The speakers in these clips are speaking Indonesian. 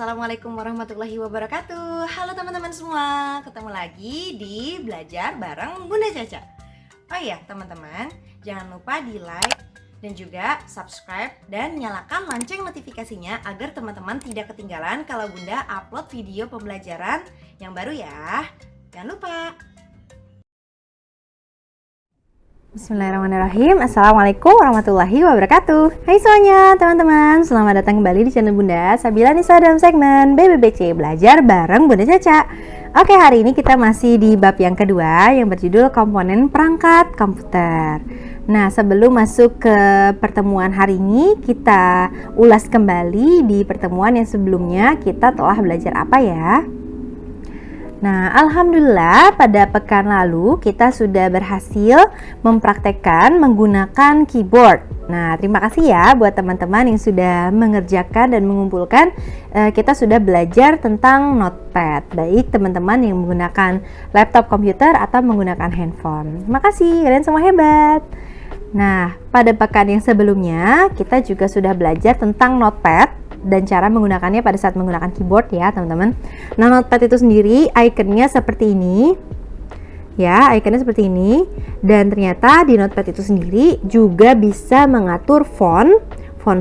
Assalamualaikum warahmatullahi wabarakatuh. Halo teman-teman semua, ketemu lagi di Belajar bareng Bunda Caca. Oh iya teman-teman, jangan lupa di like dan juga subscribe dan nyalakan lonceng notifikasinya agar teman-teman tidak ketinggalan kalau Bunda upload video pembelajaran yang baru ya. Jangan lupa. Bismillahirrahmanirrahim. Assalamualaikum warahmatullahi wabarakatuh. Hai semuanya teman-teman, selamat datang kembali di channel Bunda Sabila Nisa dalam segmen BBBC Belajar bareng Bunda Caca. Oke, hari ini kita masih di bab yang kedua yang berjudul komponen perangkat komputer. Nah, sebelum masuk ke pertemuan hari ini, kita ulas kembali di pertemuan yang sebelumnya kita telah belajar apa ya? Nah, alhamdulillah pada pekan lalu kita sudah berhasil mempraktekkan menggunakan keyboard. Nah, terima kasih ya buat teman-teman yang sudah mengerjakan dan mengumpulkan. Kita sudah belajar tentang notepad, baik teman-teman yang menggunakan laptop komputer atau menggunakan handphone. Terima kasih, kalian semua hebat. Nah, pada pekan yang sebelumnya kita juga sudah belajar tentang notepad dan cara menggunakannya pada saat menggunakan keyboard ya teman-teman. Nah, notepad itu sendiri ikonnya seperti ini ya, ikonnya seperti ini. Dan ternyata di notepad itu sendiri juga bisa mengatur font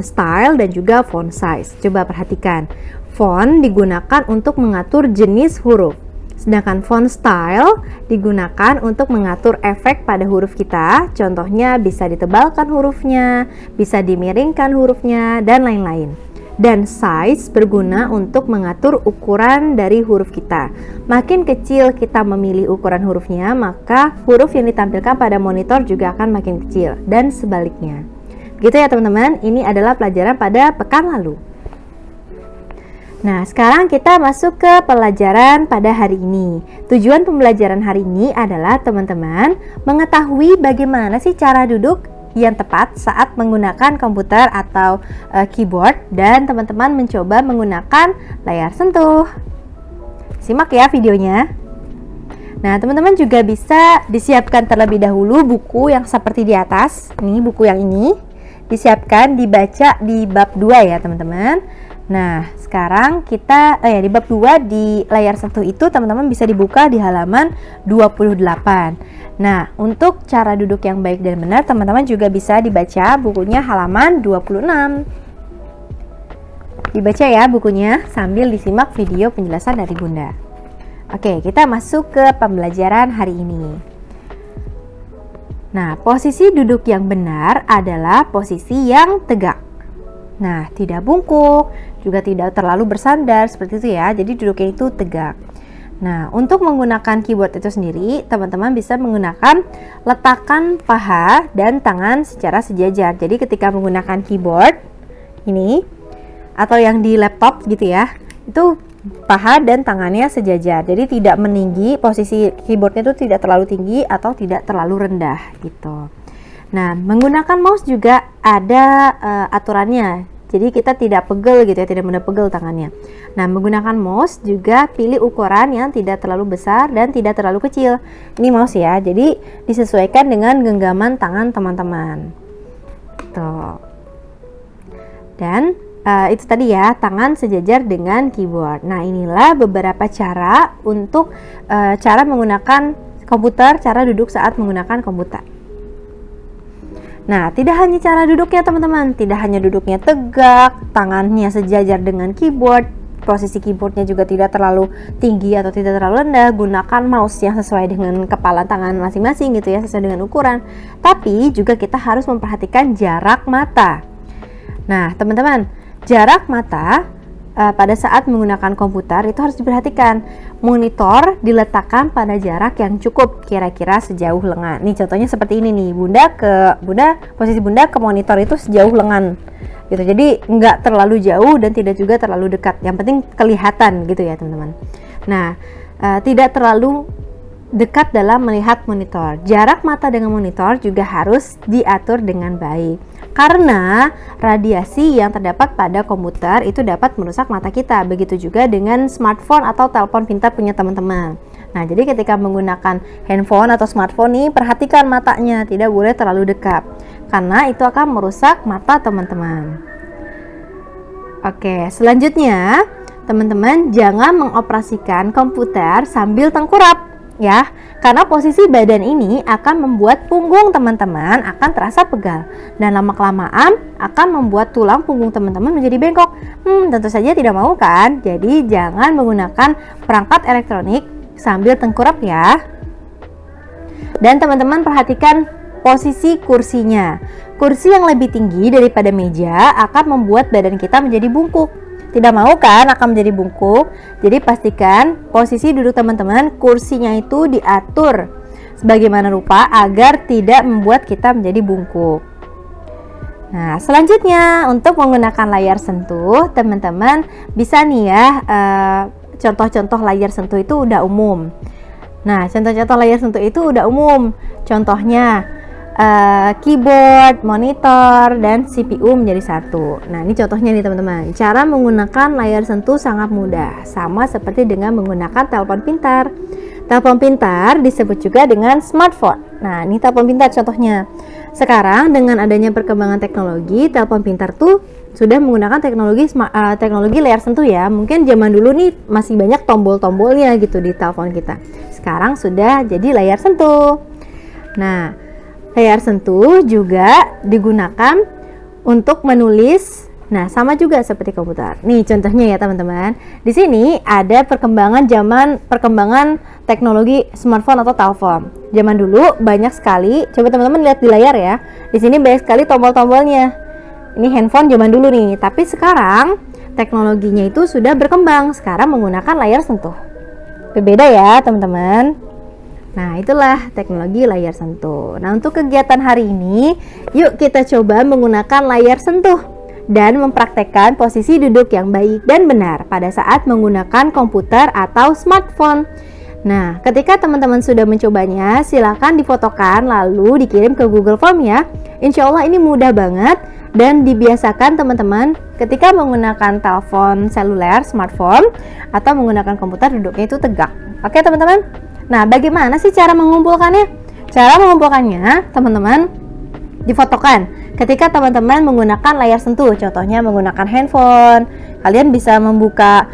style dan juga font size. Coba perhatikan, font digunakan untuk mengatur jenis huruf, sedangkan font style digunakan untuk mengatur efek pada huruf kita. Contohnya bisa ditebalkan hurufnya, bisa dimiringkan hurufnya, dan lain-lain. Dan size berguna untuk mengatur ukuran dari huruf kita. Makin kecil kita memilih ukuran hurufnya, maka huruf yang ditampilkan pada monitor juga akan makin kecil, dan sebaliknya. Gitu ya teman-teman, ini adalah pelajaran pada pekan lalu. Nah, sekarang kita masuk ke pelajaran pada hari ini. Tujuan pembelajaran hari ini adalah teman-teman mengetahui bagaimana sih cara duduk yang tepat saat menggunakan komputer atau keyboard, dan teman-teman mencoba menggunakan layar sentuh. Simak ya videonya. Nah, teman-teman juga bisa disiapkan terlebih dahulu buku yang seperti di atas. Ini buku yang ini disiapkan, dibaca di bab 2 ya teman-teman. Nah, sekarang kita di bab 2 di layar sentuh itu teman-teman bisa dibuka di halaman 28. Nah, untuk cara duduk yang baik dan benar, teman-teman juga bisa dibaca bukunya halaman 26. Dibaca ya bukunya sambil disimak video penjelasan dari Bunda. Oke, kita masuk ke pembelajaran hari ini. Nah, posisi duduk yang benar adalah posisi yang tegak. Nah, tidak bungkuk, juga tidak terlalu bersandar seperti itu ya. Jadi duduknya itu tegak. Nah, untuk menggunakan keyboard itu sendiri, teman-teman bisa menggunakan letakan paha dan tangan secara sejajar. Jadi ketika menggunakan keyboard ini atau yang di laptop gitu ya, itu paha dan tangannya sejajar. Jadi tidak meninggi, posisi keyboardnya itu tidak terlalu tinggi atau tidak terlalu rendah gitu. Nah, menggunakan mouse juga ada aturannya. Jadi kita tidak pegel gitu ya, tidak mudah pegel tangannya. Nah, menggunakan mouse juga pilih ukuran yang tidak terlalu besar dan tidak terlalu kecil. Ini mouse ya, jadi disesuaikan dengan genggaman tangan teman-teman. Tuh. Dan itu tadi ya, tangan sejajar dengan keyboard. Nah, inilah beberapa cara untuk cara menggunakan komputer, cara duduk saat menggunakan komputer. Nah, tidak hanya cara duduknya teman-teman, tidak hanya duduknya tegak, tangannya sejajar dengan keyboard, posisi keyboardnya juga tidak terlalu tinggi atau tidak terlalu rendah, gunakan mouse yang sesuai dengan kepala tangan masing-masing gitu ya, sesuai dengan ukuran. Tapi juga kita harus memperhatikan jarak mata. Nah, teman-teman, jarak mata pada saat menggunakan komputer itu harus diperhatikan. Monitor diletakkan pada jarak yang cukup, kira-kira sejauh lengan. Nih contohnya seperti ini nih, posisi Bunda ke monitor itu sejauh lengan gitu. Jadi nggak terlalu jauh dan tidak juga terlalu dekat. Yang penting kelihatan gitu ya teman-teman. Nah, tidak terlalu dekat dalam melihat monitor. Jarak mata dengan monitor juga harus diatur dengan baik. Karena radiasi yang terdapat pada komputer itu dapat merusak mata kita. Begitu juga dengan smartphone atau telepon pintar punya teman-teman. Nah, jadi ketika menggunakan handphone atau smartphone nih, perhatikan matanya, tidak boleh terlalu dekat. Karena itu akan merusak mata teman-teman. Oke, selanjutnya teman-teman jangan mengoperasikan komputer sambil tengkurap ya, karena posisi badan ini akan membuat punggung teman-teman akan terasa pegal dan lama-kelamaan akan membuat tulang punggung teman-teman menjadi bengkok. Tentu saja tidak mau kan? Jadi jangan menggunakan perangkat elektronik sambil tengkurap ya. Dan teman-teman perhatikan posisi kursinya. Kursi yang lebih tinggi daripada meja akan membuat badan kita menjadi bungkuk. Tidak mau kan akan menjadi bungkuk? Jadi pastikan posisi duduk teman-teman, kursinya itu diatur sebagaimana rupa agar tidak membuat kita menjadi bungkuk. Nah, selanjutnya untuk menggunakan layar sentuh, teman-teman bisa nih ya, contoh-contoh layar sentuh itu udah umum. Nah, contoh-contoh layar sentuh itu udah umum. Contohnya keyboard, monitor, dan CPU menjadi satu. Nah, ini contohnya nih teman-teman. Cara menggunakan layar sentuh sangat mudah, sama seperti dengan menggunakan telepon pintar. Telepon pintar disebut juga dengan smartphone. Nah, ini telepon pintar contohnya. Sekarang dengan adanya perkembangan teknologi, telepon pintar tuh sudah menggunakan teknologi layar sentuh ya. Mungkin zaman dulu nih masih banyak tombol-tombolnya gitu di telepon kita. Sekarang sudah jadi layar sentuh. Nah, layar sentuh juga digunakan untuk menulis. Nah, sama juga seperti komputer. Nih contohnya ya teman-teman. Di sini ada perkembangan teknologi smartphone atau telepon. Zaman dulu banyak sekali. Coba teman-teman lihat di layar ya. Di sini banyak sekali tombol-tombolnya. Ini handphone zaman dulu nih. Tapi sekarang teknologinya itu sudah berkembang. Sekarang menggunakan layar sentuh. Berbeda ya teman-teman. Nah, itulah teknologi layar sentuh. Nah, untuk kegiatan hari ini, yuk kita coba menggunakan layar sentuh dan mempraktekkan posisi duduk yang baik dan benar pada saat menggunakan komputer atau smartphone. Nah, ketika teman-teman sudah mencobanya, silakan difotokan lalu dikirim ke Google Form ya. Insya Allah ini mudah banget dan dibiasakan teman-teman ketika menggunakan telepon seluler, smartphone, atau menggunakan komputer duduknya itu tegak. Oke teman-teman? Nah, bagaimana sih cara mengumpulkannya? Cara mengumpulkannya, teman-teman, difotokan. Ketika teman-teman menggunakan layar sentuh, contohnya menggunakan handphone, kalian bisa membuka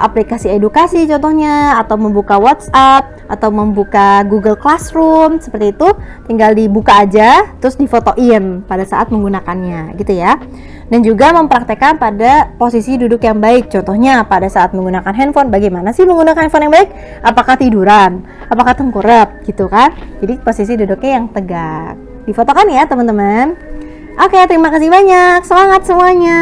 aplikasi edukasi contohnya, atau membuka WhatsApp, atau membuka Google Classroom, seperti itu. Tinggal dibuka aja, terus difotoin pada saat menggunakannya, gitu ya. Dan juga mempraktekkan pada posisi duduk yang baik. Contohnya pada saat menggunakan handphone, bagaimana sih menggunakan handphone yang baik? Apakah tiduran? Apakah tengkurap? Gitu kan? Jadi posisi duduknya yang tegak. Difotokan ya teman-teman. Oke, terima kasih banyak. Semangat semuanya.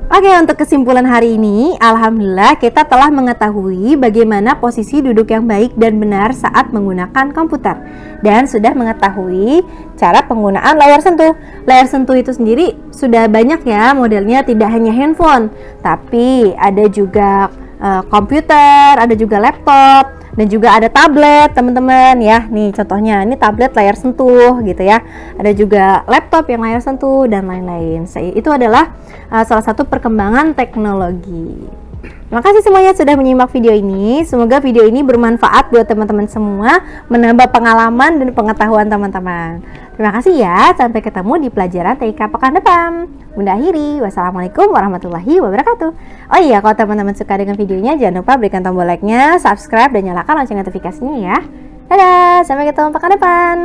Oke, untuk kesimpulan hari ini, alhamdulillah kita telah mengetahui bagaimana posisi duduk yang baik dan benar saat menggunakan komputer. Dan sudah mengetahui cara penggunaan layar sentuh. Layar sentuh itu sendiri sudah banyak ya modelnya, tidak hanya handphone, tapi ada juga komputer, ada juga laptop, dan juga ada tablet teman-teman ya. Nih contohnya, ini tablet layar sentuh gitu ya. Ada juga laptop yang layar sentuh dan lain-lain. Itu adalah salah satu perkembangan teknologi. Terima kasih semuanya sudah menyimak video ini. Semoga video ini bermanfaat buat teman-teman semua, menambah pengalaman dan pengetahuan teman-teman. Terima kasih ya, sampai ketemu di pelajaran TIK pekan depan. Bunda akhiri, wassalamualaikum warahmatullahi wabarakatuh. Oh iya, kalau teman-teman suka dengan videonya, jangan lupa berikan tombol like-nya, subscribe, dan nyalakan lonceng notifikasinya ya. Dadah, sampai ketemu pekan depan.